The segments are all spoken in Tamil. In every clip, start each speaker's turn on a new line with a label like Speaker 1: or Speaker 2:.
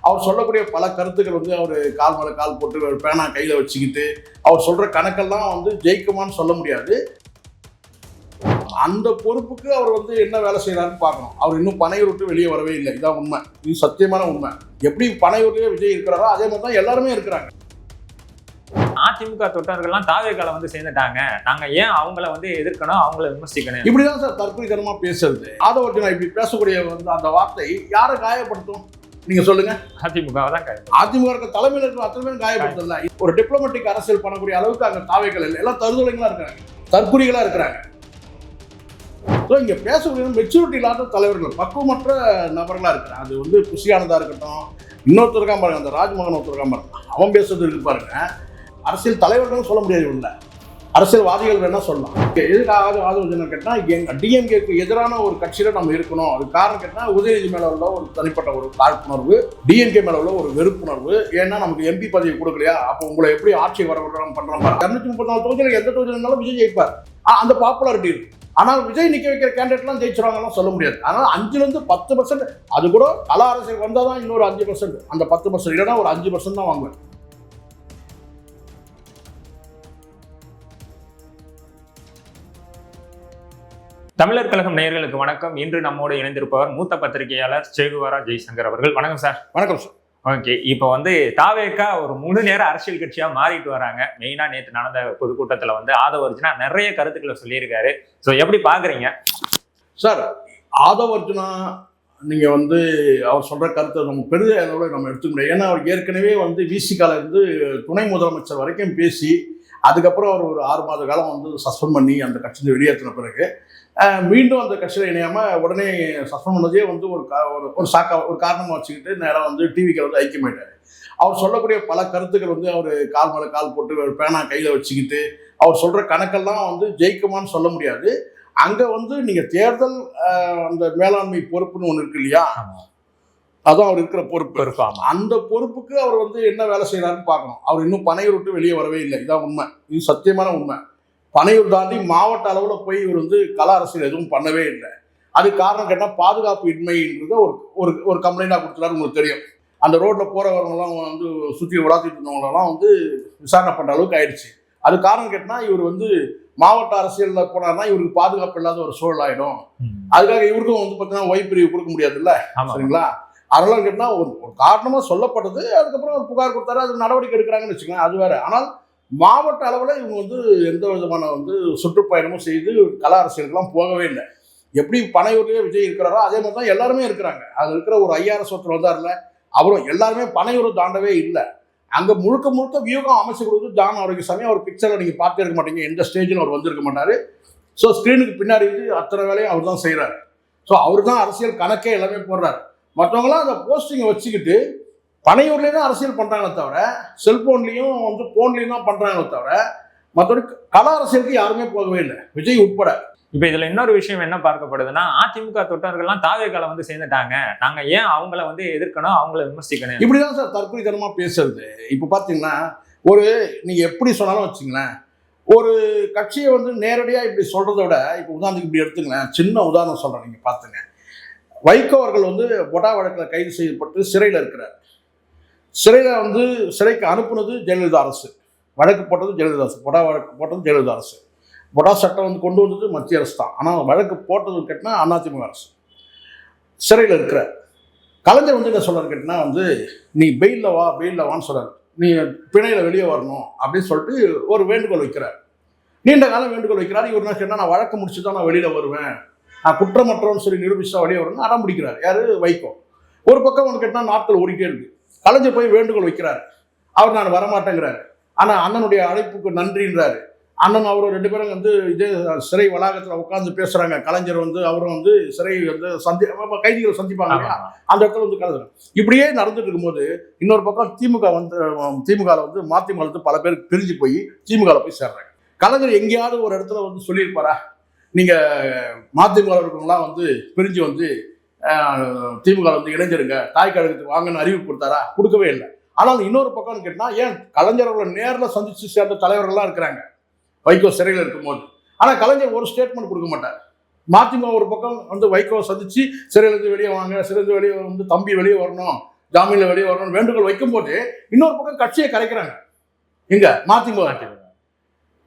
Speaker 1: அவர் சொல்லக்கூடிய பல கருத்துக்கள் வந்து அவர் கால் மேலே கால் போட்டு ஒரு பேனா கையில் வச்சுக்கிட்டு அவர் சொல்கிற கணக்கெல்லாம் வந்து ஜெயிக்குமான்னு சொல்ல முடியாது. அந்த பொறுப்புக்கு அவர் வந்து என்ன வேலை செய்யறாருன்னு பார்க்கணும். அவர் இன்னும் பனையூர் விட்டு வெளியே வரவே இல்லை. இதான் உண்மை, இது சத்தியமான உண்மை. எப்படி பனையூர்லேயே விஜய் இருக்கிறாரோ அதே மாதிரி தான் எல்லாருமே இருக்கிறாங்க.
Speaker 2: அதிமுக தொண்டர்கள்லாம் தாவேக்கால வந்து சேர்ந்துட்டாங்க, நாங்க ஏன் அவங்கள வந்து எதிர்க்கணும், அவங்கள விமர்சிக்கணும்,
Speaker 1: இப்படிதான் சார் தற்கொலைத்தனமா பேசுறது. ஆதவர்ஜுனா இப்படி பேசக்கூடிய வந்து அந்த வார்த்தை யாரை காயப்படுத்தும் நீங்க சொல்லுங்க?
Speaker 2: அதிமுக தான்
Speaker 1: அதிமுக இருக்க தலைமையில் இருக்கிற அத்தனை பேரும் காயப்படுத்தல. ஒரு டிப்ளமேட்டிக் அரசியல் பண்ணக்கூடிய அளவுக்கு அங்க தாவேக்கள் இல்லை, எல்லாம் தருதலைங்களா இருக்கிறாங்க, தற்குறிகளா இருக்கிறாங்க. இங்க பேசக்கூடிய மெச்சூரிட்டி இல்லாத தலைவர்கள், பக்குவமற்ற நபர்களா இருக்கிறாங்க. அது வந்து புஷியானதா இருக்கட்டும், இன்னொருத்தருக்கா பாருங்க, அந்த ராஜ்மோகன் ஒருத்தருக்கா பாருங்க, அவன் பேசுறது இருக்கு பாருங்க. அரசியல் தலைவர்கள் சொல்ல முடியாது, இல்லை அரசியல்வாதிகள் வேணா சொல்லலாம். எதுக்காக ஆதரவு கேட்டா, எங்க டிஎம்கேக்கு எதிரான ஒரு கட்சியில நம்ம இருக்கணும். அது காரணம் கேட்டா உதயநிதி மேல உள்ள ஒரு தனிப்பட்ட ஒரு காழ்ப்புணர்வு, டிஎம்கே மேல உள்ள ஒரு வெறுப்புணர்வு. ஏன்னா நமக்கு எம்பி பதவி கொடுக்கலையா, அப்போ உங்களை எப்படி ஆட்சி வர பண்றோம். 234 தொகுதியில் எந்த தொகுதியிலும் விஜய் ஜெயிப்பார், அந்த பாப்புலாரிட்டி இருக்கு. ஆனால் விஜய் நிக்க வைக்கிற கேண்டிடேட்லாம் ஜெயிச்சிருவாங்கலாம் சொல்ல முடியாது. ஆனால் 5% 10%, அது கூட கலா அரசியல் வந்தால் தான் இன்னொரு 5%, அந்த 10% இல்லைன்னா ஒரு 5% தான் வாங்குவேன்.
Speaker 2: தமிழர் கழகம் நேயர்களுக்கு வணக்கம். இன்று நம்மோடு இணைந்திருப்பவர் மூத்த பத்திரிகையாளர் சேகுவாரா ஜெய்சங்கர் அவர்கள். வணக்கம் சார்.
Speaker 1: வணக்கம் சார்.
Speaker 2: ஓகே, இப்போ வந்து தாவேக்கா ஒரு முழு நேர அரசியல் கட்சியா மாறிட்டு வராங்க. மெயினா நேற்று நடந்த பொதுக்கூட்டத்துல வந்து ஆதவர்ஜுனா நிறைய கருத்துக்களை சொல்லியிருக்காரு. ஸோ எப்படி பாக்குறீங்க
Speaker 1: சார்? ஆதவர்ஜுனா நீங்க வந்து அவர் சொல்ற கருத்தை நம்ம பெரிய அளவில் நம்ம எடுத்துக்க முடியாது. ஏன்னா அவர் ஏற்கனவே வந்து விசிகால இருந்து துணை முதலமைச்சர் வரைக்கும் பேசி, அதுக்கப்புறம் அவர் ஒரு 6 மாத காலம் வந்து சஸ்பெண்ட் பண்ணி அந்த கட்சியில் வெளியேற்றின பிறகு மீண்டும் அந்த கட்சியில் இணையாமல் உடனே சஸ்பெண்ட் பண்ணதே வந்து ஒரு காரணமாக வச்சுக்கிட்டு நேராக வந்து டிவிக்கு வந்து ஐக்கியமாயிட்டார். அவர் சொல்லக்கூடிய பல கருத்துக்கள் வந்து அவர் கால் மேலே கால் போட்டு ஒரு பேனா கையில் வச்சுக்கிட்டு அவர் சொல்கிற கணக்கெல்லாம் வந்து ஜெயிக்குமான்னு சொல்ல முடியாது. அங்கே வந்து நீங்கள் தேர்தல் அந்த மேலாண்மை பொறுப்புன்னு ஒன்று இருக்கு இல்லையா, அதான் அவர் இருக்கிற பொறுப்பு. அந்த பொறுப்புக்கு அவர் வந்து என்ன வேலை செய்யறாருன்னு பார்க்கணும். அவர் இன்னும் பனையூர் விட்டு வெளியே வரவே இல்லை. இதான் உண்மை, இது சத்தியமான உண்மை. பனையூர் தாண்டி மாவட்ட அளவில் போய் இவர் வந்து கலா அரசியல் எதுவும் பண்ணவே இல்லை. அது காரணம் கேட்டால் பாதுகாப்பு இன்மைன்றத ஒரு கம்ப்ளைண்டாக கொடுத்துறாரு. உங்களுக்கு தெரியும், அந்த ரோட்டில் போகிறவங்கலாம் வந்து சுற்றி விளாத்திட்டு இருந்தவங்களெல்லாம் வந்து விசாரணை பண்ணுற அளவுக்கு ஆயிடுச்சு. அது காரணம் கேட்டால் இவர் வந்து மாவட்ட அரசியலில் போனார்னா இவருக்கு பாதுகாப்பு இல்லாத ஒரு சூழல் ஆகிடும். அதுக்காக இவருக்கும் வந்து பார்த்தீங்கன்னா ஒய் பிரிவு கொடுக்க முடியாதுல்ல, சரிங்களா? அதெல்லாம் கேட்டால் ஒரு காரணமாக சொல்லப்பட்டது. அதுக்கப்புறம் ஒரு புகார் கொடுத்தாரு, அது நடவடிக்கை எடுக்கிறாங்கன்னு வச்சுக்கோங்க, அது வேறு. ஆனால் மாவட்ட அளவில் இவங்க வந்து எந்த விதமான வந்து சுற்றுப்பயணமும் செய்து கலா அரசியலுக்கெல்லாம் போகவே இல்லை. எப்படி பனையூர்லேயே விஜய் இருக்கிறாரோ அதே மாதிரி தான் எல்லாருமே இருக்கிறாங்க. அது இருக்கிற ஒரு ஐஆர்எஸ் ஒருத்தர் வந்தார்ல, அவரும் எல்லாருமே பனையூரை தாண்டவே இல்லை. அங்கே முழுக்க வியூகம் அமைச்சு கொடுத்து ஜான் ஆரோக்கியசாமி அவர் பிக்சரில் நீங்கள் பார்த்து இருக்க மாட்டீங்க, எந்த ஸ்டேஜில் அவர் வந்திருக்க மாட்டார். ஸோ ஸ்க்ரீனுக்கு பின்னாடி அத்தனை வேலையும் அவர் தான் செய்கிறார். ஸோ அவர் தான் அரசியல் கணக்கே எல்லாமே போடுறாரு. மற்றவங்களாம் அந்த போஸ்டிங்கை வச்சுக்கிட்டு பனையூர்லேயே தான் அரசியல் பண்ணுறாங்களே தவிர, செல்போன்லேயும் வந்து ஃபோன்லேயும் தான் பண்ணுறாங்களே தவிர, மற்றபடி கலா அரசியலுக்கு யாருமே போகவே இல்லை, விஜய் உட்பட.
Speaker 2: இப்போ இதில் இன்னொரு விஷயம் என்ன பார்க்கப்படுதுன்னா, அதிமுக தொண்டர்கள்லாம் தாவேக்கால வந்து சேர்ந்துட்டாங்க, நாங்கள் ஏன் அவங்கள வந்து எதிர்க்கணும், அவங்கள விமர்சிக்கணும்,
Speaker 1: இப்படிதான் சார் தற்கொலைத்தனமாக பேசுறது. இப்போ பார்த்தீங்கன்னா நீங்கள் எப்படி சொன்னாலும் வச்சுங்களேன், ஒரு கட்சியை வந்து நேரடியாக இப்படி சொல்கிறத விட, இப்போ உதாரணத்துக்கு இப்படி எடுத்துங்களேன், சின்ன உதாரணம் சொல்கிறேன், நீங்கள் பார்த்துங்க. வைகோ அவர்கள் வந்து பொடா வழக்கில் கைது செய்யப்பட்டு சிறையில் இருக்கிறார். சிறையில் வந்து சிறைக்கு அனுப்புனது ஜெயலலிதா அரசு, வழக்கு போட்டது ஜெயலலிதா அரசு, பொடா வழக்கு போட்டது ஜெயலலிதா அரசு, பொடா சட்டம் வந்து கொண்டு வந்தது மத்திய அரசு தான். ஆனால் வழக்கு போட்டதுன்னு கேட்டால் அதிமுக அரசு. சிறையில் இருக்கிற கலைஞர் வந்து என்ன சொல்கிறார் கேட்டினா, வந்து நீ பெயிலில் வான்னு சொல்கிறார், நீ பிணையில் வெளியே வரணும் அப்படின்னு சொல்லிட்டு ஒரு வேண்டுகோள் வைக்கிறார். நீண்ட காலம் வேண்டுகோள் வைக்கிறார். இவர் என்ன கேட்டால், நான் வழக்கு முடிச்சு தான் நான் வெளியில் வருவேன், நான் குற்றமற்றவன்னு சொல்லி நிரூபிச்சா வெளியே வரணும்னு அடம் பிடிக்கிறார். யார்? வைகோ. ஒரு பக்கம் வந்து கேட்டால் நாட்கள் ஓடிட்டே இருக்கு. கலைஞர் போய் வேண்டுகோள் வைக்கிறார், அவர் நான் வரமாட்டேங்கிறாரு. ஆனால் அண்ணனுடைய அழைப்புக்கு நன்றின்றாரு. அண்ணன் அவரும் 2 பேரும் வந்து இதே சிறை வளாகத்தில் உட்காந்து பேசுகிறாங்க. கலைஞர் வந்து அவரும் வந்து சிறை வந்து கைதிகளை சந்திப்பாங்க இல்லையா, அந்த இடத்துல வந்து கலைஞர் இப்படியே நடந்துட்டு இருக்கும்போது, இன்னொரு பக்கம் திமுகவில் வந்து மதிமுக பல பேர் பிரிஞ்சு போய் திமுகவில் போய் சேர்றாங்க. கலைஞர் எங்கேயாவது ஒரு இடத்துல வந்து சொல்லியிருப்பாரா, நீங்கள் மதிமுக இருக்கவங்களாம் வந்து பிரிஞ்சு வந்து திமுக வந்து இணைஞ்சிருங்க, தாய் கழகத்துக்கு வாங்கன்னு அறிவிப்பு கொடுத்தாரா? கொடுக்கவே இல்லை. ஆனால் இன்னொரு பக்கம்னு கேட்டால், ஏன் கலைஞர்களை நேரில் சந்திச்சு சேர்ந்த தலைவர்கள்லாம் இருக்கிறாங்க வைகோ சிறையில் இருக்கும்போது. ஆனால் கலைஞர் ஒரு ஸ்டேட்மெண்ட் கொடுக்க மாட்டார். மதிமுக ஒரு பக்கம் வந்து வைகோவை சந்திச்சு சிறையிலேருந்து வெளியே வாங்க, சிறையிலேருந்து வெளியே வந்து தம்பி வெளியே வரணும், ஜாமீன்ல வெளியே வரணும்னு வேண்டுகோள் வைக்கும்போது இன்னொரு பக்கம் கட்சியை கரைக்கிறாங்க. எங்க மதிமுக.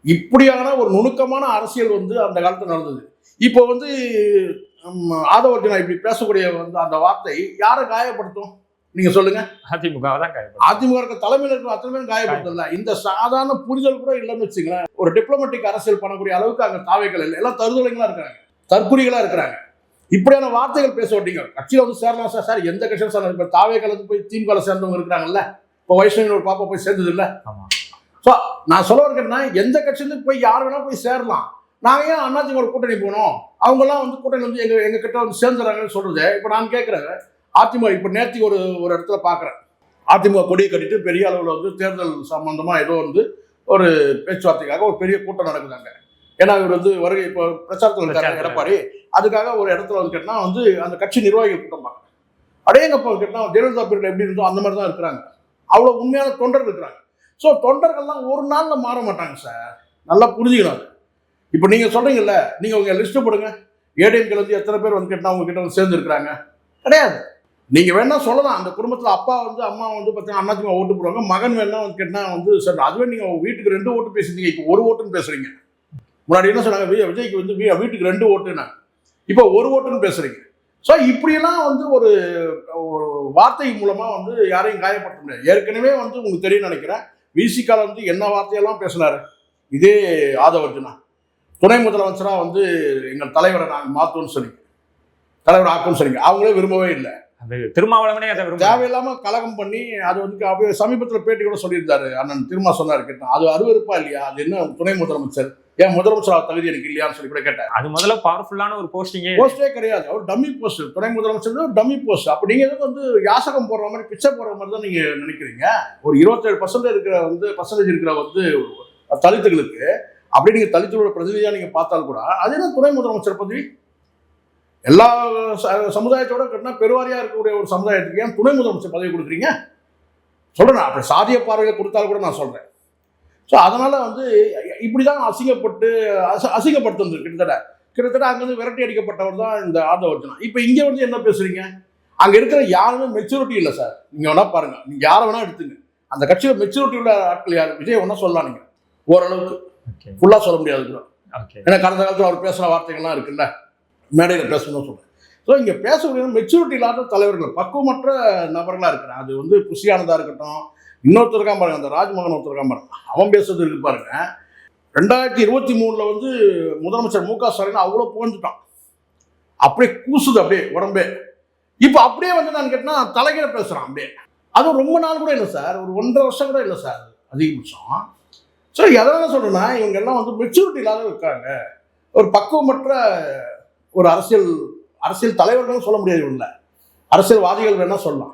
Speaker 1: இப்படியான ஒரு நுணுக்கமான அரசியல் வந்து அந்த காலத்துல நடந்தது. இப்போ வந்து ஆதவ அர்ஜுனா இப்படி பேசக்கூடிய வந்து அந்த வார்த்தை யாரை காயப்படுத்தும் நீங்க சொல்லுங்க?
Speaker 2: அதிமுக தான்
Speaker 1: அதிமுக இருக்க தலைமையில் இருக்கிற அத்தனை பேரும் காயப்படுத்தல. இந்த சாதாரண புரிதல் கூட இல்லைன்னு வச்சுங்களேன். ஒரு டிப்ளமேட்டிக் அரசியல் பண்ணக்கூடிய அளவுக்கு அங்க தாவைகள் இல்லை. எல்லாம் தருதலைங்களா இருக்கிறாங்க, தற்குறிகளா இருக்கிறாங்க. இப்படியான வார்த்தைகள் பேச விட்டீங்க. கட்சியில வந்து சேரலாம் சார். சார் எந்த கட்சியும் சார் இப்ப தாவைகளுக்கு போய் திமுக சேர்ந்தவங்க இருக்கிறாங்கல்ல. இப்போ வைஷ்ணவி ஒரு பாப்பா போய் சேர்ந்தது இல்லை. ஸோ நான் சொல்ல இருக்கேன்னா எந்த கட்சியிலும் போய் யார் வேணா போய் சேரலாம். நாங்கள் ஏன் அதிமுக ஒரு கூட்டணி போனோம்? அவங்கெல்லாம் வந்து கூட்டணி வந்து எங்க கிட்ட வந்து சேர்ந்துறாங்கன்னு சொல்றது. இப்போ நான் கேட்குறேன், அதிமுக இப்போ நேற்று ஒரு இடத்துல பார்க்குறேன். அதிமுக கொடியை கட்டிட்டு பெரிய அளவில் வந்து தேர்தல் சம்பந்தமா ஏதோ வந்து ஒரு பேச்சுவார்த்தைக்காக ஒரு பெரிய கூட்டம் நடக்குதாங்க. ஏன்னா இவர் வந்து வருகை இப்போ பிரச்சாரத்தில் இருக்காரு எடப்பாடி. அதுக்காக ஒரு இடத்துல வந்து கேட்டா வந்து அந்த கட்சி நிர்வாகிகள் கூட்டம் பார்க்குறேன். அடையங்கப்பா கேட்டா ஜெயலலிதா பீரியட் எப்படி இருந்தோ அந்த மாதிரி தான் இருக்கிறாங்க. அவ்வளோ உண்மையான தொண்டர்கள் இருக்கிறாங்க. ஸோ தொண்டர்கள்லாம் ஒரு நாள்ல மாற மாட்டாங்க சார். நல்லா புரிஞ்சுக்கணும். இப்போ நீங்க சொல்றீங்கல்ல, நீங்க உங்க லிஸ்ட் போடுங்க. ஏடிஎம்கே வந்து எத்தனை பேர் வந்து கேட்டா உங்க கிட்ட வந்து சேர்ந்து இருக்கிறாங்க? கிடையாது. நீங்க வேணா சொல்லலாம், அந்த குடும்பத்துல அப்பா வந்து அம்மா வந்து பார்த்தீங்கன்னா அதிமுக ஓட்டு போடுவாங்க, மகன் வேணா வந்து கேட்டா வந்து சார் அதுவே நீங்க வீட்டுக்கு 2 ஓட்டு பேசுறீங்க. இப்போ 1 ஓட்டுன்னு பேசுறீங்க. முன்னாடி என்ன சொன்னாங்க, விஜய்க்கு வந்து வீட்டுக்கு 2 ஓட்டுனா, இப்போ 1 ஓட்டுன்னு பேசுறீங்க. ஸோ இப்படியெல்லாம் வந்து ஒரு வார்த்தை மூலமா வந்து யாரையும் காயப்படுத்த முடியாது. ஏற்கனவே வந்து உங்களுக்கு தெரியும் நினைக்கிறேன், விசிகால வந்து என்ன வார்த்தையெல்லாம் பேசினாரு இதே ஆதவ அர்ஜுனா. துணை முதலமைச்சராக வந்து எங்கள் தலைவரை நாங்கள் மாற்றுவோம்னு சொன்னீங்க, தலைவர் ஆக்கும்னு சொன்னீங்க. அவங்களே விரும்பவே இல்லை.
Speaker 2: திருமாவளவனே
Speaker 1: தேவையில்லாம கலகம் பண்ணி அது வந்து சமீபத்தில் பேட்டி கூட சொல்லியிருந்தாரு அண்ணன் திருமா சொன்னாரு. கேட்டேன், அது அருவருப்பா இல்லையா? அது என்ன துணை முதலமைச்சர், ஏன் முதலமைச்சர் தகுதி எனக்கு இல்லையான்னு சொல்லி கூட கேட்டேன்.
Speaker 2: அது முதல்ல பவர்ஃபுல்லான ஒரு
Speaker 1: போஸ்டே கிடையாது. அவர் டம்மி போஸ்ட், துணை முதலமைச்சர் டம்மி போஸ்ட். அப்ப நீங்க வந்து யாசகம் போடுற மாதிரி, பிச்சை போடுற மாதிரி தான் நீங்க நினைக்கிறீங்க. ஒரு 27% இருக்கிற வந்து பர்சன்டேஜ் இருக்கிற வந்து தலித்துகளுக்கு அப்படி நீங்க தலித்துகளோட பிரதிநிதியா நீங்க பார்த்தால் கூட அது என்ன துணை முதலமைச்சர் பதவி? எல்லா சமுதாயத்தோட கட்டினா பெருவாரியா இருக்கக்கூடிய ஒரு சமுதாயத்துக்கு ஏன் துணை முதலமைச்சர் பதவி கொடுக்குறீங்க? சொல்றேன், அப்படி சாதிய பார்வையை கொடுத்தாலும் கூட நான் சொல்றேன். ஸோ அதனால வந்து இப்படிதான் அசிங்கப்படுத்து கிட்டத்தட்ட அங்கிருந்து விரட்டி அடிக்கப்பட்டவர் தான் இந்த ஆதவ அர்ஜுனா. இப்போ இங்க வந்து என்ன பேசுறீங்க? அங்க இருக்கிற யாருமே மெச்சூரிட்டி இல்லை சார். நீங்க வேணா பாருங்க, நீங்க யாரை வேணா எடுத்துங்க, அந்த கட்சியில மெச்சூரிட்டி உள்ள ஆட்கள் யார்? விஜய் வேணா சொல்லலாம், நீங்க ஓரளவுக்கு ஃபுல்லா சொல்ல முடியாது. ஏன்னா கடந்த காலத்தில் அவர் பேசுற வார்த்தைகள்லாம் இருக்குல்ல, மேடையில் பேசணும்னு சொல்றேன். ஸோ இங்க பேசக்கூடிய மெச்சூரிட்டி இல்லாத தலைவர்கள், பக்குவமற்ற நபர்களா இருக்கிறாங்க. அது வந்து புஷியானதா இருக்கட்டும், இன்னொருத்தர் இருக்கான் பாருங்க, அந்த ராஜ்மோகன் ஒருத்தர் இருக்கான் பாருங்க, அவன் பேசுறது இருக்கு பாருங்க. 2023 வந்து முதலமைச்சர் மு க ஸ்டாலின் அவ்வளோ புகழ்ந்துட்டான், அப்படியே கூசுது அப்படியே உடம்பே. இப்போ அப்படியே வந்து நான் கேட்டேன்னா தலைகீழ பேசுறான் அப்படியே. அதுவும் ரொம்ப நாள் கூட இல்லை சார், ஒரு 1.5 வருஷம் கூட இல்லை சார் அதிகபட்சம். ஸோ எதனால சொல்றேன்னா, இவங்க எல்லாம் வந்து மெச்சூரிட்டி இல்லாத இருக்காங்க. ஒரு பக்குவமற்ற ஒரு அரசியல் தலைவர்கள் சொல்ல முடியாது. இவங்க அரசியல்வாதிகள் வேணா சொல்லலாம்,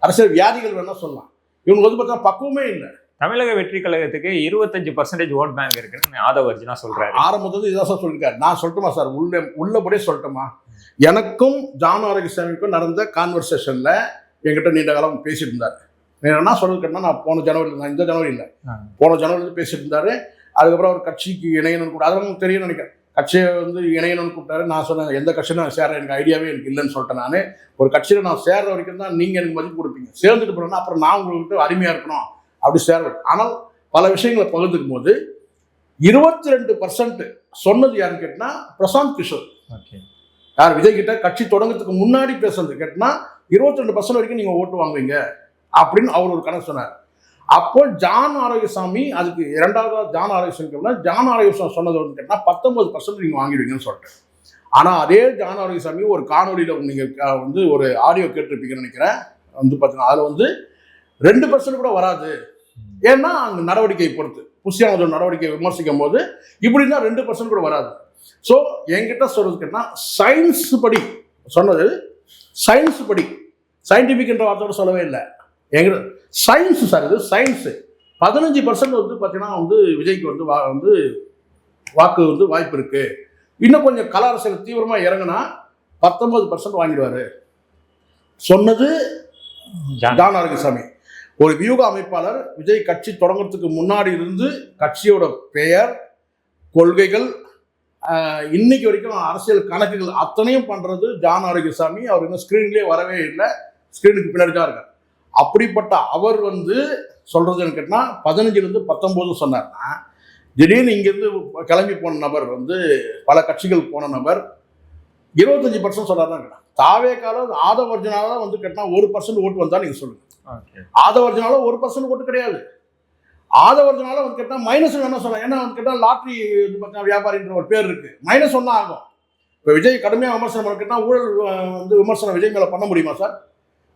Speaker 1: அரசியல் வியாதிகள் வேணா சொல்லலாம். இவங்க வந்து பார்த்தா பக்குவமே இல்லை.
Speaker 2: தமிழக வெற்றி கழகத்துக்கு 25% ஓட் பேங்க் இருக்குன்னு ஆதவ அர்ஜுனா சொல்றாரு.
Speaker 1: ஆரம்பத்துல இதான் சார் சொல்லியிருக்காரு. நான் சொல்லட்டுமா சார், உள்ளபடியே சொல்லட்டுமா? எனக்கும் ஜான் ஆரோக்கியசாமிக்கும் நடந்த கான்வர்சேஷன்ல என்கிட்ட நீண்ட காலம் பேசிட்டு இருந்தாரு. என்ன சொல்றதுன்னா, நான் இந்த ஜனவரி இல்லை, போன ஜனவரி பேசிட்டு இருந்தாரு. அதுக்கப்புறம் அவர் கட்சிக்கு இணையணும்னு கூட, அதெல்லாம் தெரியும் நினைக்கிறேன். கட்சியை வந்து இணையணும்னு கூப்பிட்டாரு. நான் சொன்னேன், எந்த கட்சியும் நான் சேர எனக்கு ஐடியாவே எனக்கு இல்லைன்னு சொல்லிட்டேன். நான் ஒரு கட்சியில் நான் சேர்ற வரைக்கும் தான் நீங்கள் எனக்கு மதிப்பு கொடுப்பீங்க. சேர்ந்துட்டு போனோம்னா அப்புறம் நான் உங்களுக்கு அருமையாக இருக்கணும் அப்படி சேர்வேன். ஆனால் பல விஷயங்களை பகிர்ந்துக்கும் போது 22% சொன்னது யாருன்னு கேட்டினா பிரசாந்த் கிஷோர். யார்? விஜய் கிட்ட கட்சி தொடங்கத்துக்கு முன்னாடி பேசுறது கேட்டினா 22% வரைக்கும் நீங்கள் ஓட்டு வாங்குவீங்க அப்படின்னு அவர் ஒரு கணக்கு சொன்னார். அப்போ ஜான் ஆரோக்கியசாமி, அதுக்கு இரண்டாவது ஜான் ஆரோக்கியசாமி சொன்னது வந்து கேட்டால் 19% நீங்கள் வாங்கிடுவீங்கன்னு சொல்லிட்டேன். ஆனால் அதே ஜான் ஆரோக்கியசாமி ஒரு காணொலியில் நீங்கள் வந்து ஒரு ஆடியோ கேட்டிருப்பீங்கன்னு நினைக்கிறேன். வந்து பார்த்தீங்கன்னா அதில் வந்து 2% கூட வராது. ஏன்னா அந்த நடவடிக்கையை பொறுத்து புஷியான நடவடிக்கையை விமர்சிக்கும் போது இப்படின்னா 2% கூட வராது. ஸோ என்கிட்ட சொல்றது கேட்டால் சயின்ஸ் படி சொன்னது, சயின்ஸ் படி, சயின்டிஃபிக் என்ற வார்த்தையோட சொல்லவே இல்லை. எங்க சயின்ஸ் சார், இது சயின்ஸு. 15% வந்து பார்த்தீங்கன்னா வந்து விஜய்க்கு வந்து வாக்கு வந்து வாய்ப்பு இருக்கு. இன்னும் கொஞ்சம் கல அரசியல் தீவிரமாக இறங்கினா 19% வாங்கிடுவாரு சொன்னது ஜான் ஆரோக்கியசாமி. ஒரு வியூக அமைப்பாளர், விஜய் கட்சி தொடங்குறதுக்கு முன்னாடி இருந்து கட்சியோட பெயர், கொள்கைகள், இன்னைக்கு வரைக்கும் அரசியல் கணக்குகள் அத்தனையும் பண்றது ஜான் ஆரோக்கியசாமி. அவர் இன்னும் ஸ்கிரீன்லேயே வரவே இல்லை, ஸ்கிரீனுக்கு பின்னாடி தான் இருக்கார். அப்படிப்பட்ட அவர் வந்து சொல்றதுன்னு கேட்டா 15லேருந்து 19 சொன்னார்னா, திடீர்னு இங்கிருந்து கிளம்பி போன நபர் வந்து பல கட்சிகள் போன நபர் 25% சொன்னார்தான். தாவேக்கால ஆதவர்ஜனால வந்து கேட்டா 1% ஓட்டு வந்தா நீங்க சொல்லுங்க. ஆதவர்ஜனால 1% ஓட்டு கிடையாது. ஆதவர்ஜனால வந்து கேட்டா மைனஸ் என்ன சொல்றேன், ஏன்னா வந்து கேட்டா லாட்ரி வியாபாரின்ற ஒரு பேர் இருக்கு, மைனஸ் ஒன்னா ஆகும். இப்போ விஜய் கடுமையாக விமர்சனம் பண்ணிக்கிட்டா ஊழல் வந்து விமர்சனம் விஜய் மேல பண்ண முடியுமா சார்?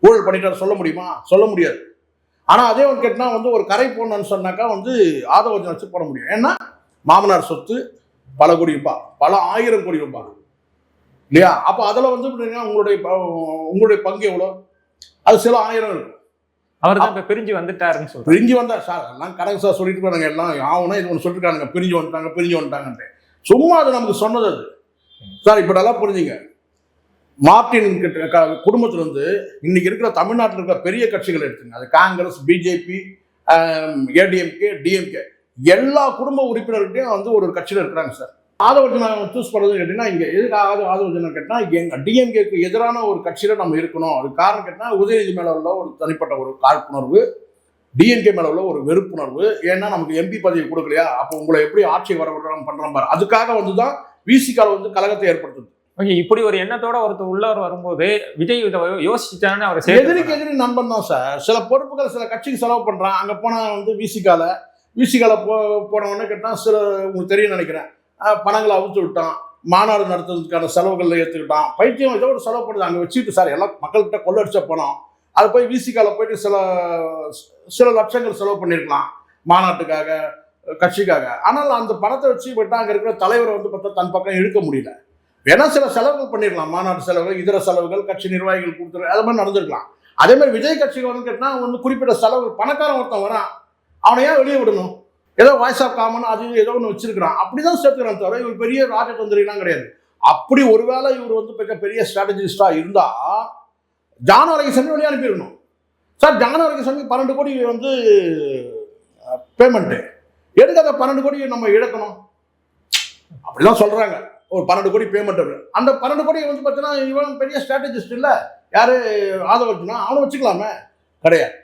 Speaker 1: ஊழல் பண்ணிட்டாரு சொல்ல முடியுமா? சொல்ல முடியாது. ஆனா அதே வந்து கேட்டா வந்து ஒரு கரை போடணும்னு சொன்னாக்கா வந்து ஆதவர்ஜனை வச்சு போட முடியும். ஏன்னா மாமனார் சொத்து பல கோடி ரூபாய், பல 1000 கோடி ரூபாய் இல்லையா? அப்போ அதில் வந்து உங்களுடைய பங்கு எவ்வளோ? அது சில 1000 இருக்கும்.
Speaker 2: அவர் தான் பிரிஞ்சு வந்துட்டாருன்னு சொல்றாரு.
Speaker 1: பிரிஞ்சு வந்தா சார் எல்லாம் கணக்கு சார் சொல்லிட்டு போனாங்க, எல்லாம் ஆகுனா இது ஒன்று சொல்லிருக்கானுங்க, பிரிஞ்சு வந்துட்டாங்கன்ட்டு. சும்மா அது நமக்கு சொன்னது அது சார். இப்போ நல்லா புரிஞ்சுங்க, மார்டின் குடும்பத்துல இருந்து இன்னைக்கு இருக்கிற தமிழ்நாட்டில் இருக்கிற பெரிய கட்சிகள் எடுத்துங்க, அது காங்கிரஸ், பிஜேபி, ஏடிஎம்கே, டிஎம்கே, எல்லா குடும்ப உறுப்பினர்கிட்டையும் வந்து ஒரு கட்சியில் இருக்கிறாங்க சார். ஆதவர்ஜனை சூஸ் பண்ணுறது கேட்டீங்கன்னா, இங்கே எதுக்காக ஆதவர்ஜனை கேட்டால் எங்கள் டிஎம்கேக்கு எதிரான ஒரு கட்சியில் நம்ம இருக்கணும். அது காரணம் கேட்டால் உதயநிதி மேலே உள்ள ஒரு தனிப்பட்ட ஒரு காழ்ப்புணர்வு, டிஎம்கே மேலே உள்ள ஒரு வெறுப்புணர்வு. ஏன்னா நமக்கு எம்பி பதவி கொடுக்கலையா, அப்போ உங்களை எப்படி ஆட்சி வர பண்ணுறோம் பாரு, அதுக்காக வந்து தான் விசிகால வந்து கழகத்தை ஏற்படுத்துது.
Speaker 2: ஓகே, இப்படி ஒரு எண்ணத்தோட ஒருத்தர் உள்ளவர் வரும்போது விஜய் யோசிச்சான்னு அவர்
Speaker 1: எதிரிக்கு எதிரி நண்பன் தான் சார். சில பொறுப்புகள் சில கட்சிக்கு செலவு பண்றான், அங்க போனா வந்து விசிகால போனவொடனே கேட்டால் சில உங்களுக்கு தெரியும் நினைக்கிறேன், பணங்களை அவுத்து விட்டான், மாநாடு நடத்துறதுக்கான செலவுகள் ஏற்றுக்கிட்டான், பைத்தியம் ஏதோ ஒரு செலவு பண்ணுது அங்கே வச்சுட்டு சார். எல்லாம் மக்கள்கிட்ட கொள்ளடிச்ச பணம், அதை போய் விசிகால போயிட்டு சில லட்சங்கள் செலவு பண்ணியிருக்கலாம் மாநாட்டுக்காக, கட்சிக்காக. ஆனால் அந்த பணத்தை வச்சு போயிட்டா அங்கே இருக்கிற தலைவரை வந்து பார்த்தா தன் பக்கம் இழுக்க முடியல. வேணா சில செலவுகள் பண்ணிடலாம், மாநாட்டு செலவுகள், இதர செலவுகள், கட்சி நிர்வாகிகள் கொடுத்துரு, அது மாதிரி நடந்திருக்கலாம். அதே மாதிரி விஜய் கட்சிகள் வந்து கேட்டால் வந்து குறிப்பிட்ட செலவு, பணக்காரன் ஒருத்தன் வரான், அவனை ஏன் வெளியே விடணும்? ஏதோ வாய்ஸ் ஆஃப் காமன் அது ஏதோ ஒன்று வச்சிருக்கிறான், அப்படிதான் சேர்த்துக்கிறான் தவிர இவர் பெரிய ராஜதந்திரிலாம் கிடையாது. அப்படி ஒருவேளை இவர் வந்து பெரிய ஸ்ட்ராட்டஜிஸ்டா இருந்தா ஜான் ஆரோக்கியசாமி வெளியே அனுப்பிடணும் சார். ஜான் ஆரோக்கியசாமி 12 கோடி வந்து பேமெண்ட்டு, எதுக்கு அதை 12 கோடி நம்ம இழக்கணும்? அப்படிதான் சொல்றாங்க. ஒரு 12 கோடி பேமெண்ட், அந்த 12 கோடி வந்து பார்த்தீங்கன்னா இவன் பெரிய ஸ்ட்ராட்டஜிஸ்ட் இல்லை, யாரு ஆதவர்ஜனா, அவனை வச்சுக்கலாமே. கிடையாது.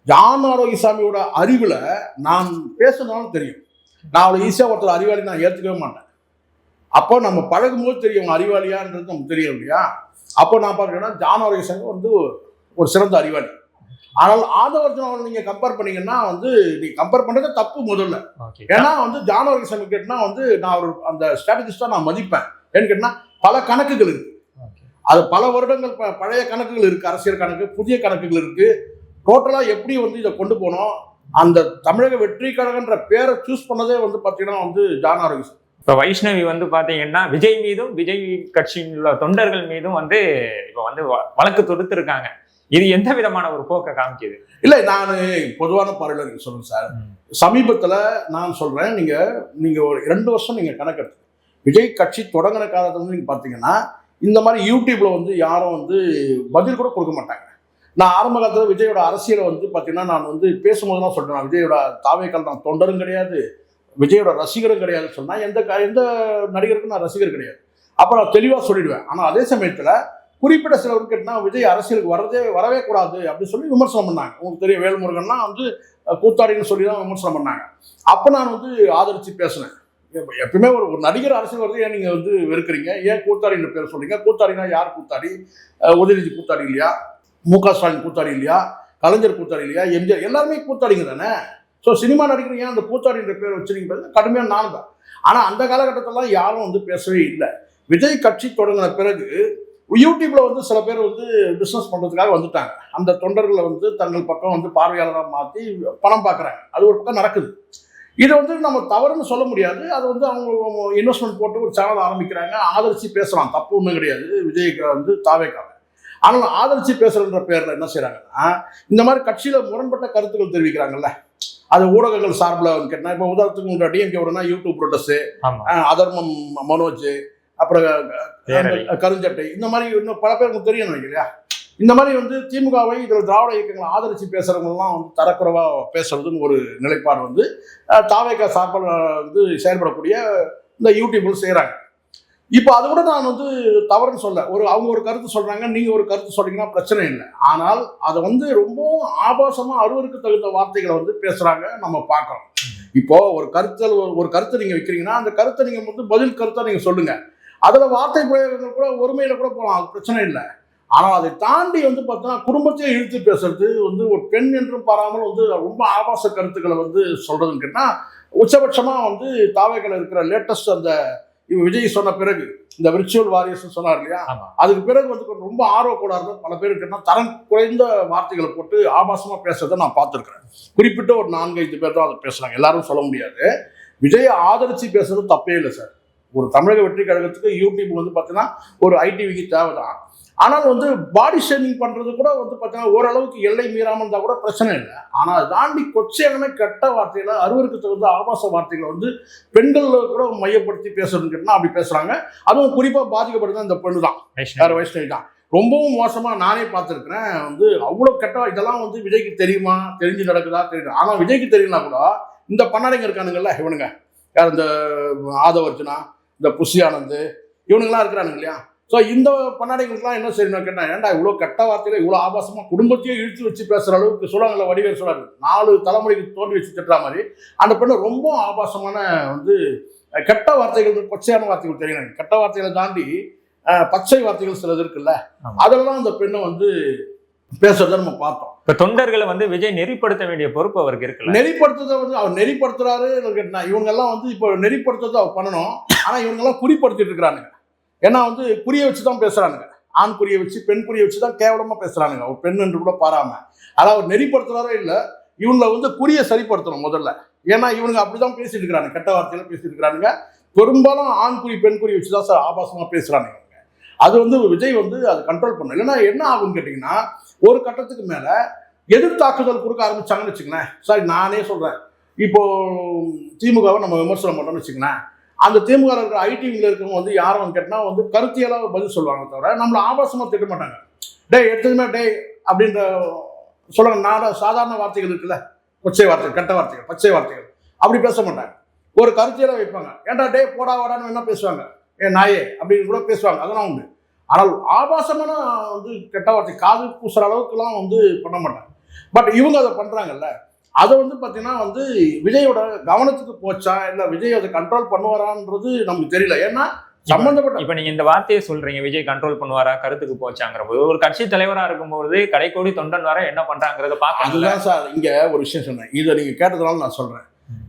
Speaker 1: ஜான் ஆரோக்கியசாமியோட அறிவில் நான் பேசணும்னு தெரியும். நான் அவ்வளோ ஈஸியாக ஒருத்தர் அறிவாளி நான் ஏற்றுக்கவே மாட்டேன். அப்போ நம்ம பழகும்போது தெரியும் அறிவாளியான்றது நமக்கு தெரியும் இல்லையா? அப்போ நான் பார்க்குறேன்னா ஜான் ஆரோக்கியசாமி வந்து ஒரு சிறந்த அறிவாளி. ஆனால் ஆதவர்ஜனாவை நீங்கள் கம்பேர் பண்ணீங்கன்னா வந்து நீ கம்பேர் பண்ணுறது தப்பு முதல்ல. ஏன்னா வந்து ஜான் ஆரோக்கியசாமி கேட்டினா வந்து நான் ஒரு அந்த ஸ்ட்ராட்டஜிஸ்டாக நான் மதிப்பேன். ஏன்னு கேட்டினா பல கணக்குகள் இருக்கு, அது பல வருடங்கள் பழைய கணக்குகள் இருக்கு, அரசியல் கணக்கு, புதிய கணக்குகள் இருக்கு. டோட்டலாக எப்படி வந்து இதை கொண்டு போனோம், அந்த தமிழக வெற்றி கழகன்ற பேரை சூஸ் பண்ணதே வந்து பார்த்தீங்கன்னா வந்து ஜான் ஆரோக்கியசாமி.
Speaker 2: இப்போ வைஷ்ணவி வந்து பார்த்தீங்கன்னா விஜய் மீதும் விஜய் கட்சியில் உள்ள தொண்டர்கள் மீதும் வந்து இப்போ வந்து வழக்கு தொடுத்திருக்காங்க. இது எந்த விதமான ஒரு போக்கை காமிக்குது?
Speaker 1: இல்லை, நான் பொதுவான பார்வையில் சொல்லுங்க சார். சமீபத்தில் நான் சொல்கிறேன், நீங்கள் ஒரு 2 வருஷம் நீங்கள் கணக்கெடுத்து விஜய் கட்சி தொடங்கின காலத்துல வந்து நீங்கள் பார்த்தீங்கன்னா இந்த மாதிரி யூடியூப்ல வந்து யாரும் வந்து பதில் கூட கொடுக்க மாட்டாங்க. நான் ஆரம்ப காலத்தில் விஜயோட அரசியலை வந்து பார்த்தீங்கன்னா நான் வந்து பேசும்போதுலாம் சொல்கிறேன், விஜயோட தாவேக்கால் நான் தொண்டரும் கிடையாது, விஜயோட ரசிகரும் கிடையாதுன்னு சொன்னால் எந்த நடிகருக்கும் நான் ரசிகர் கிடையாது. அப்போ நான் தெளிவாக சொல்லிடுவேன். ஆனால் அதே சமயத்தில் குறிப்பிட்ட சிலருக்கு கேட்டால் விஜய் அரசியலுக்கு வரவே கூடாது அப்படின்னு சொல்லி விமர்சனம் பண்ணாங்க. உங்களுக்கு தெரியும், வேல்முருகன்லாம் வந்து கூத்தாடின்னு சொல்லி தான் விமர்சனம் பண்ணாங்க. அப்போ நான் வந்து ஆதரித்து பேசினேன். எப்பவுமே ஒரு நடிகர் அரசியல் வருது, ஏன் நீங்கள் வந்து வெறுக்கிறீங்க, ஏன் கூத்தாடின்னு பேர் சொல்றீங்க? கூத்தாடினா யார் கூத்தாடி? உதயநிதி கூத்தாடி இல்லையா? முக ஸ்டாலின் கூத்தாடி இல்லையா? கலைஞர் கூத்தாடி இல்லையா? எம்ஜிஆர் எல்லாருமே கூத்தாடிங்க தானே. ஸோ சினிமா நடிகர் ஏன் அந்த கூத்தாடின்ற பேர் வச்சிருக்கீங்க? கடுமையான நான் தான். ஆனால் அந்த காலகட்டத்திலாம் யாரும் வந்து பேசவே இல்லை. விஜய் கட்சி தொடங்கின பிறகு யூடியூப்ல வந்து சில பேர் வந்து பிஸ்னஸ் பண்ணுறதுக்காக வந்துட்டாங்க. அந்த தொண்டர்களை வந்து தங்கள் பக்கம் வந்து பார்வையாளராக மாற்றி பணம் பார்க்குறாங்க. அது ஒரு பக்கம் நடக்குது. இதை வந்து நம்ம தவறுன்னு சொல்ல முடியாது. அது வந்து அவங்க இன்வெஸ்ட்மெண்ட் போட்டு ஒரு சேனல் ஆரம்பிக்கிறாங்க, ஆதரிச்சு பேசலாம், தப்பு ஒன்றும் கிடையாது விஜய்க்கு வந்து தாவேக்காக. ஆனால் ஆதரிச்சு பேசுறன்ற பேரில் என்ன செய்கிறாங்கன்னா இந்த மாதிரி கட்சியில் முரண்பட்ட கருத்துக்கள் தெரிவிக்கிறாங்கல்ல, அது ஊடகங்கள் சார்பில் கேட்டால் இப்போ உதாரணத்துக்கு உங்களோட டிஎம்கே வரும்னா யூடியூப் ப்ரோட்டஸ்ட், அதர்மம் மனோஜ், அப்புறம் கருஞ்சட்டை, இந்த மாதிரி இன்னும் பல பேருக்கு தெரியும் நினைக்கிறியா? இந்த மாதிரி வந்து திமுகவை இதில் திராவிட இயக்கங்களை ஆதரித்து பேசுகிறவங்கலாம் வந்து தரக்குறைவாக பேசுறதுன்னு ஒரு நிலைப்பாடு வந்து தாவேக்கா சார்பில் வந்து செயல்படக்கூடிய இந்த யூடியூப்கள் செய்கிறாங்க. இப்போ அது கூட நான் வந்து தவறுன்னு சொல்ல, அவங்க ஒரு கருத்து சொல்றாங்க, நீங்க ஒரு கருத்து சொல்றீங்கன்னா பிரச்சனை இல்லை. ஆனால் அதை வந்து ரொம்பவும் ஆபாசமா அருவருக்கு தகுந்த வார்த்தைகளை வந்து பேசுறாங்க, நம்ம பார்க்கறோம். இப்போ ஒரு கருத்தை நீங்க வைக்கிறீங்கன்னா அந்த கருத்தை நீங்க வந்து பதில் கருத்தா நீங்க சொல்லுங்க. அதுல வார்த்தை பிரயோகங்கள் கூட ஒருமையில கூட போகலாம், அது பிரச்சனை இல்லை. ஆனால் அதை தாண்டி வந்து பார்த்தோன்னா குடும்பத்தையே இழுத்து பேசுறது வந்து ஒரு பெண் என்றும் பாராமல் வந்து ரொம்ப ஆபாச கருத்துக்களை வந்து சொல்றதுன்னு கேட்டா, உச்சபட்சமா வந்து தாவேக்கள் இருக்கிற லேட்டஸ்ட் அந்த விஜய் சொன்ன பிறகு இந்த விர்ச்சுவல் வாரியர்ஸ் சொன்னார் இல்லையா, அதுக்கு பிறகு வந்து ரொம்ப ஆர்வக்கூடாது பல பேர் கேட்டால் தரம் குறைந்த வார்த்தைகளை போட்டு ஆபாசமா பேசுறதை நான் பார்த்துருக்கிறேன். குறிப்பிட்ட ஒரு 4-5 பேர் தான் அதை பேசுறாங்க, எல்லாரும் சொல்ல முடியாது. விஜயை ஆதரிச்சு பேசுறது தப்பே இல்லை சார். ஒரு தமிழக வெற்றி கழகத்துக்கு யூடியூப் வந்து பார்த்தீங்கன்னா ஒரு ஐடிவிக்கு தேவைதான். ஆனால் வந்து பாடி ஷேமிங் பண்றது கூட வந்து பார்த்தீங்கன்னா ஓரளவுக்கு எல்லை மீறாமல் இருந்தால் கூட பிரச்சனை இல்லை. ஆனால் அதை தாண்டி கொச்சையான கெட்ட வார்த்தைகளை அருவருக்கு தகுந்த ஆபாச வார்த்தைகளை வந்து பெண்கள் கூட மையப்படுத்தி பேசுறதுன்னு கேட்டால் அப்படி பேசுறாங்க. அதுவும் குறிப்பாக பாதிக்கப்படுறது அந்த பெண்ணு தான், வேற வைஷ்ணவி தான். ரொம்பவும் மோசமா நானே பார்த்துருக்கிறேன். வந்து அவ்வளோ கெட்ட இதெல்லாம் வந்து விஜய்க்கு தெரியுமா, தெரிஞ்சு நடக்குதா தெரியும். ஆனால் விஜய்க்கு தெரியலனா கூட இந்த பண்ணாடைங்க இருக்கானுங்கல்ல, இவனுங்க யார், இந்த ஆதவர்ஜுனா, இந்த புஷி ஆனந்த், இவனுங்கெல்லாம் இருக்கிறானுங்க இல்லையா. ஸோ இந்த பண்ணாடைகளுக்குலாம் என்ன செய்யணும் கேட்டால், ஏன்டா இவ்வளோ கெட்ட வார்த்தையில இவ்வளோ ஆபாசமாக குடும்பத்தையே இழுத்து வச்சு பேசுகிற அளவுக்கு சொல்லுவாங்கல்ல, வடிவேல் சொல்றாரு 4 தலைமுறைக்கு தோண்டி வச்சு திட்டுற மாதிரி அந்த பெண்ணை ரொம்ப ஆபாசமான வந்து கெட்ட வார்த்தைகள், கொச்சையான வார்த்தைகள் தெரியணும். கெட்ட வார்த்தைகளை தாண்டி பச்சை வார்த்தைகள் சிலது இருக்குல்ல, அதெல்லாம் அந்த பெண்ணை வந்து பேசுறத நம்ம பார்த்தோம்.
Speaker 2: இப்ப தொண்டர்களை வந்து விஜய் நெறிப்படுத்த வேண்டிய பொறுப்பு அவருக்கு இருக்குல்ல.
Speaker 1: நெறிப்படுத்துறத வந்து அவர் நெறிப்படுத்துறாரு கேட்டா, இவங்க எல்லாம் வந்து இப்போ நெறிப்படுத்துறதை அவர் பண்ணணும். ஆனா இவங்க எல்லாம் குறிப்படுத்திட்டு இருக்கிறானுங்க. ஏன்னா வந்து குறியை வச்சு தான் பேசுறானுங்க, ஆண் குறியை வச்சு பெண் குறியை வச்சு தான் கேவலமா பேசுறானுங்க, ஒரு பெண் என்று கூட பாராம. அதாவது அவர் நெறிப்படுத்துறாரோ இல்லை, இவங்களை வந்து குறியை சரிப்படுத்தணும் முதல்ல. ஏன்னா இவனுங்க அப்படிதான் பேசிட்டு இருக்கிறாங்க, கெட்ட வார்த்தையில பேசிட்டு இருக்கிறானுங்க. பெரும்பாலும் ஆண் குறி பெண் குறி வச்சுதான் சார் ஆபாசமா பேசுறானுங்க. அது வந்து விஜய் வந்து அதை கண்ட்ரோல் பண்ணணும். இல்லைன்னா என்ன ஆகும்னு கேட்டீங்கன்னா, ஒரு கட்டத்துக்கு மேல எதிர்த்தாக்குதல் கொடுக்க ஆரம்பிச்சாங்கன்னு வச்சுக்கங்களேன். சாரி நானே சொல்றேன், இப்போ திமுகவை நம்ம விமர்சனம் பண்ணோம்னு வச்சுக்கங்களேன், அந்த திமுக இருக்கிற ஐடிவியில் இருக்கவங்க வந்து யாரும் கேட்டால் வந்து கருத்தியெல்லாம் பதில் சொல்லுவாங்க, தவிர நம்மளை ஆபாசமாக திட்ட மாட்டாங்க. டே எடுத்ததுமே டே அப்படின்ற சொல்லுவாங்க. சாதாரண வார்த்தைகள் இருக்குல்ல, கொச்சை வார்த்தைகள், கெட்ட வார்த்தைகள், பச்சை வார்த்தைகள், அப்படி பேச மாட்டாங்க. ஒரு கருத்தியெல்லாம் வைப்பாங்க. ஏன்டா டே போடா வாடான்னு என்ன பேசுவாங்க, நாயே அப்படின்னு கூட பேசுவாங்க, அதெல்லாம் உண்டு. ஆனால் ஆபாசமான வந்து கெட்ட வார்த்தை காது பூசுற அளவுக்குலாம் வந்து பண்ண மாட்டாங்க. பட் இவங்க அதை பண்றாங்கல்ல, அதை வந்து பார்த்தீங்கன்னா வந்து விஜயோட கவனத்துக்கு போச்சா இல்லை விஜய் அதை கண்ட்ரோல் பண்ணுவாரான்றது நமக்கு தெரியல. ஏன்னா சம்பந்தப்பட்ட
Speaker 2: இப்ப நீங்க இந்த வார்த்தையை சொல்றீங்க, விஜய் கண்ட்ரோல் பண்ணுவாரா, கருத்துக்கு போச்சாங்கிற போது ஒரு கட்சி தலைவரா இருக்கும்போது கடைக்கோடி தொண்டன் வர என்ன பண்றாங்கிறத பார்க்க.
Speaker 1: அதுதான் சார் இங்க ஒரு விஷயம் சொன்னேன், இதை நீங்க கேட்டதுனால நான் சொல்றேன்.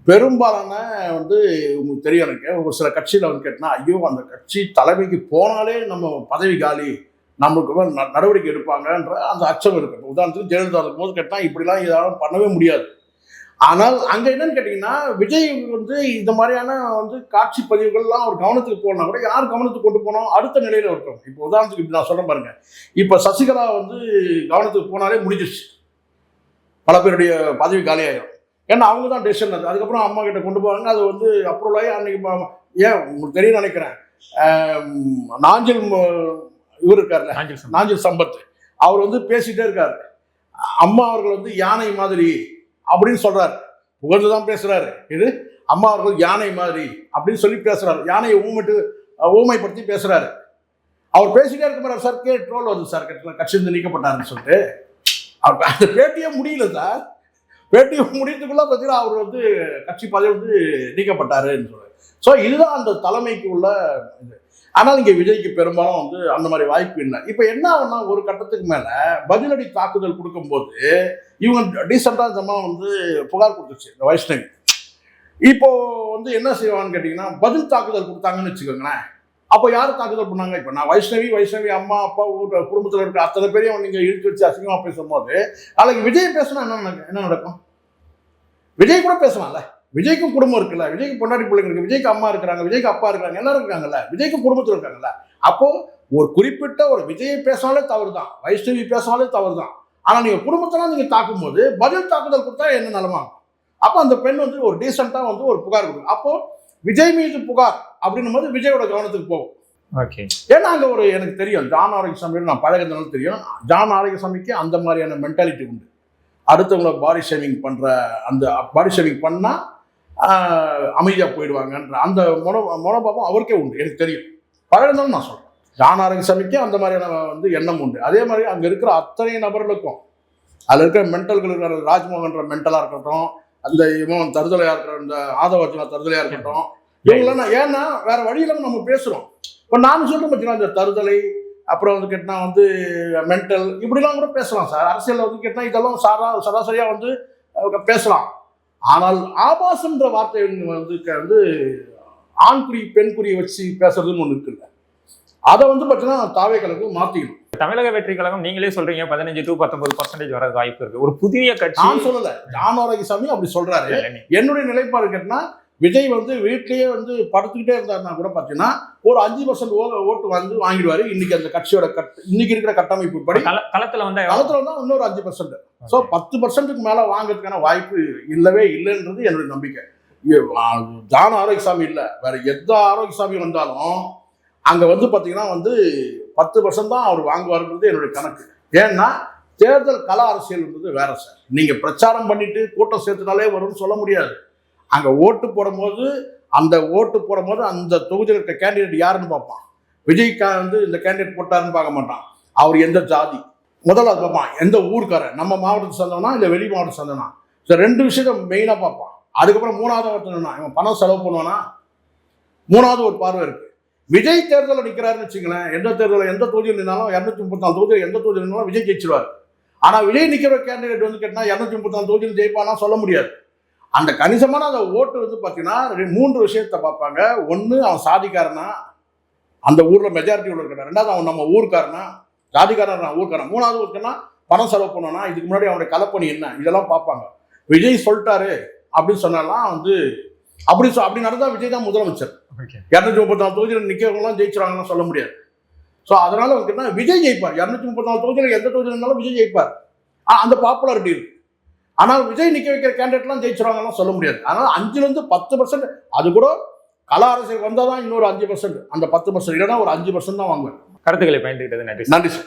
Speaker 1: பெரும்பாலான வந்து உங்களுக்கு தெரியும், எனக்கு ஒரு சில கட்சியில வந்து கேட்டனா, ஐயோ அந்த கட்சி தலைமைக்கு போனாலே நம்ம பதவி காலி, நம்மளுக்கு நடவடிக்கை எடுப்பாங்கன்ற அந்த அச்சம் இருக்கு. உதாரணத்துக்கு ஜெயலலிதா இருக்கும்போது கேட்டால் இப்படிலாம் யாரும் பண்ணவே முடியாது. ஆனால் அங்கே என்னன்னு கேட்டிங்கன்னா, விஜய் வந்து இந்த மாதிரியான வந்து காட்சி பதிவுகள்லாம் ஒரு கவனத்துக்கு போனா கூட யார் கவனத்துக்கு கொண்டு போனோம் அடுத்த நிலையில் இருக்கும். இப்போ உதாரணத்துக்கு இப்படி நான் சொல்கிறேன் பாருங்க, இப்போ சசிகலா வந்து கவனத்துக்கு போனாலே முடிஞ்சிருச்சு, பல பேருடைய பதவி காலியாயிடும். ஏன்னா அவங்க தான் டெசிஷன். அது அதுக்கப்புறம் அம்மா கிட்ட கொண்டு போவாங்க, அது வந்து அப்ரூவல் ஆகி அன்னைக்கு ஏன் உங்களுக்கு தெரியும் நினைக்கிறேன், நாஞ்சில் இவர் இருக்காருல்ல, நாஞ்சில் சம்பத், அவர் வந்து பேசிட்டே இருக்காரு, அம்மா அவர்கள் வந்து யானை மாதிரி அப்படின்னு சொல்றாரு, புகழ்ந்துதான் பேசுறாரு. இது அம்மா அவர்கள் யானை மாதிரி அப்படின்னு சொல்லி பேசுறாரு, யானையை ஊமைப்படுத்தி பேசுறாரு. அவர் பேசிட்டே இருக்க மாதிரி சார் ட்ரோல் வருது சார், கட்சியிலிருந்து நீக்கப்பட்டாருன்னு சொல்லிட்டு. அவர் அந்த பேட்டியே முடியல சார், பேட்டியை முடியறதுக்குள்ள பார்த்தீங்கன்னா அவர் வந்து கட்சி பதவி வந்து நீக்கப்பட்டாருன்னு சொல்றாரு. ஸோ இதுதான் அந்த தலைமைக்கு உள்ள இது. ஆனால் இங்கே விஜய்க்கு பெரும்பாலும் வந்து அந்த மாதிரி வாய்ப்பு இல்லை. இப்போ என்ன ஆகுனா, ஒரு கட்டத்துக்கு மேலே பதிலடி தாக்குதல் கொடுக்கும்போது இவங்க டீசெண்டாக இந்த வந்து புகார் கொடுத்துச்சு இந்த வைஷ்ணவி. இப்போ வந்து என்ன செய்வான்னு கேட்டிங்கன்னா, பதில் தாக்குதல் கொடுத்தாங்கன்னு வச்சுக்கோங்களேன். அப்போ யார் தாக்குதல் பண்ணாங்க? இப்போ நான் வைஷ்ணவி அம்மா அப்பா குடும்பத்தில் இருக்க அத்தனை பேரையும் நீங்கள் இழுத்து வச்சு அசிங்கமாக பேசும்போது நாளைக்கு விஜய் பேசினா என்ன நடக்கும்? விஜய் கூட பேசலாம்ல, விஜய்க்கும் குடும்பம் இருக்குல்ல, விஜய்க்கு பொண்டாட்டி பிள்ளைங்க இருக்கு, விஜய்க்கு அம்மா இருக்கிறாங்க, விஜய்க்கு அப்பா இருக்கிறாங்க, எல்லாரும் இருக்காங்கல்ல, விஜய்க்கு குடும்பத்தில் இருக்காங்கல்ல. அப்போ ஒரு குறிப்பிட்ட ஒரு விஜயை பேசினாலே தவறு தான், வைஷ்ணவி பேசினாலே தவறு தான். ஆனால் நீங்கள் குடும்பத்தெல்லாம் நீங்கள் தாக்கும்போது பதில் தாக்குதல் கொடுத்தா என்ன நிலமாகும்? அப்போ அந்த பெண் வந்து ஒரு டீசெண்டாக வந்து ஒரு புகார் கொடுக்கும். அப்போ விஜய் மீது புகார் அப்படின்னும் போது விஜயோட கவனத்துக்கு போகும்.
Speaker 2: ஓகே,
Speaker 1: ஏன்னா அங்கே ஒரு எனக்கு தெரியும், ஜான் ஆரோக்கியசாமி நான் பழகிறதுனால தெரியும், ஜான் ஆரோக்கியசாமிக்கு அந்த மாதிரியான மென்டாலிட்டி உண்டு. அடுத்தவங்களை பாடி ஷேவிங் பண்ணுற, அந்த பாடி ஷேவிங் பண்ணால் அமைதியாக போயிடுவாங்கன்ற அந்த மனோபாவம் அவருக்கே உண்டு, எனக்கு தெரியும். பழகுதான் நான் சொல்றேன். ஜான் ஆரோக்கியசாமிக்கு அந்த மாதிரியான வந்து எண்ணம் உண்டு. அதே மாதிரி அங்க இருக்கிற அத்தனை நபர்களுக்கும் அதுல இருக்கிற மென்டல்கள் இருக்கிற ராஜ்மோகன்ற மென்டலா இருக்கட்டும், அந்த இவன் தருதலையா இருக்கிற இந்த ஆதவர்ஜுனா தருதலையா இருக்கட்டும், இவங்களாம் ஏன்னா வேற வழி இல்லாம நம்ம பேசுறோம். இப்போ நான் சொல்றேன் பார்த்தீங்கன்னா, இந்த தருதலை அப்புறம் வந்து கேட்டா வந்து மென்டல் இப்படிலாம் கூட பேசலாம் சார். அரசியல் வந்து கேட்டா இதெல்லாம் சராசரியா வந்து பேசலாம். ஆனால் ஆபாசம்ன்ற வார்த்தை வந்து ஆண்குறி பெண்குறியை வச்சு பேசுறதுன்னு ஒன்று இருக்குல்ல, அதை வந்து பார்த்தீங்கன்னா தாவேக்களுக்கு மாற்றிக்கணும்.
Speaker 2: தமிழக வெற்றி கழகம் நீங்களே சொல்றீங்க 15 to 19% வர வாய்ப்பு இருக்கு. ஒரு புதிய கட்சி
Speaker 1: நான் சொல்லல, ஜான் ஆரோக்கியசாமி அப்படி சொல்றாரு. என்னுடைய நிலைப்பாடு கேட்டா, விஜய் வந்து வீட்லயே வந்து படுத்துக்கிட்டே இருந்தாருன்னா கூட பார்த்தீங்கன்னா ஒரு 5% ஓட்டு வந்து வாங்கிடுவாரு. இன்னைக்கு அந்த கட்சியோட இன்னைக்கு இருக்கிற கட்டமைப்பு படி
Speaker 2: களத்துல வந்து
Speaker 1: இன்னொரு 5%. ஸோ 10%க்கு மேல வாங்குறதுக்கான வாய்ப்பு இல்லவே இல்லைன்றது என்னுடைய நம்பிக்கை. ஜான் ஆரோக்கியசாமி இல்லை, வேற எந்த ஆரோக்கியசாமி வந்தாலும் அங்க வந்து பாத்தீங்கன்னா வந்து 10% தான் அவர் வாங்குவாருன்றது என்னுடைய கணக்கு. ஏன்னா தேர்தல் கள அரசியல்ன்றது வேற சார். நீங்க பிரச்சாரம் பண்ணிட்டு கூட்டம் சேர்த்துனாலே வரும்னு சொல்ல முடியாது. அங்க ஓட்டு போடும்போது அந்த தொகுதியில் இருக்க கேண்டிடேட் யாருன்னு பார்ப்பான். விஜய் வந்து இந்த கேண்டிடேட் போட்டாருன்னு பார்க்க மாட்டான். அவர் எந்த ஜாதி முதல்ல அது பார்ப்பான். எந்த ஊருக்காரன், நம்ம மாவட்டத்தை சேர்ந்தவனா இல்லை வெளி மாவட்டத்தை சேர்ந்தவனா, ஸோ 2 விஷயத்த மெயினாக பார்ப்பான். அதுக்கப்புறம் 3வது ஒருத்தனா இவன் பணம் செலவு பண்ணுவானா, 3வது ஒரு பார்வை இருக்கு. விஜய் தேர்தலில் நிற்கிறாருன்னு வச்சுங்களேன், எந்த தொகுதியில் நின்னாலும் 234 தொகுதியில் எந்த தொகுதியில் நின்னாலும் விஜய் ஜெயிச்சிருவார். ஆனால் விஜய் நிற்கிற கேண்டிடேட் வந்து கேட்டால் 234 தொகுதியில் ஜெயிப்பானா சொல்ல முடியாது. அந்த கணிசமான அந்த ஓட்டு வந்து பார்த்தீங்கன்னா 3 விஷயத்தை பார்ப்பாங்க. ஒன்று அவன் சாதிக்காரனா, அந்த ஊரில் மெஜாரிட்டி உள்ள இருக்கிறான். 2வது அவன் நம்ம ஊருக்காரனா, ஜாதிக்காரன் ஊருக்காரன். 3வது இருக்குன்னா பணம் செலவு பண்ணோன்னா, இதுக்கு முன்னாடி அவனுடைய கலப்பணி என்ன, இதெல்லாம் பார்ப்பாங்க. விஜய் சொல்லிட்டாரு அப்படின்னு சொன்னாலாம் வந்து அப்படி நடந்தால் விஜய் தான் முதலமைச்சர். 234 தொகுதியில் நிற்கிறவங்களாம் ஜெயிச்சிருவாங்கன்னு சொல்ல முடியாது. ஸோ அதனால வந்து விஜய் ஜெயிப்பார். 234 தொகுதியில் எந்த தொகுதியில் இருந்தாலும் விஜய் ஜெயிப்பார். அந்த பாப்புலாரிட்டி இருக்கு. ஆனால் விஜய் நிற்க வைக்கிற கேண்டிடேட்லாம் ஜெயிச்சிருவாங்கலாம் சொல்ல முடியாது. அதனால 5லேருந்து 10%, அது கூட கல அரசியல் வந்தால் தான் இன்னொரு 5%, அந்த 10% இல்லைன்னா ஒரு 5% தான் வாங்குவேன்.
Speaker 2: கருத்துக்களை பயந்துக்கிட்டது நன்றி.
Speaker 1: நன்றி சார்.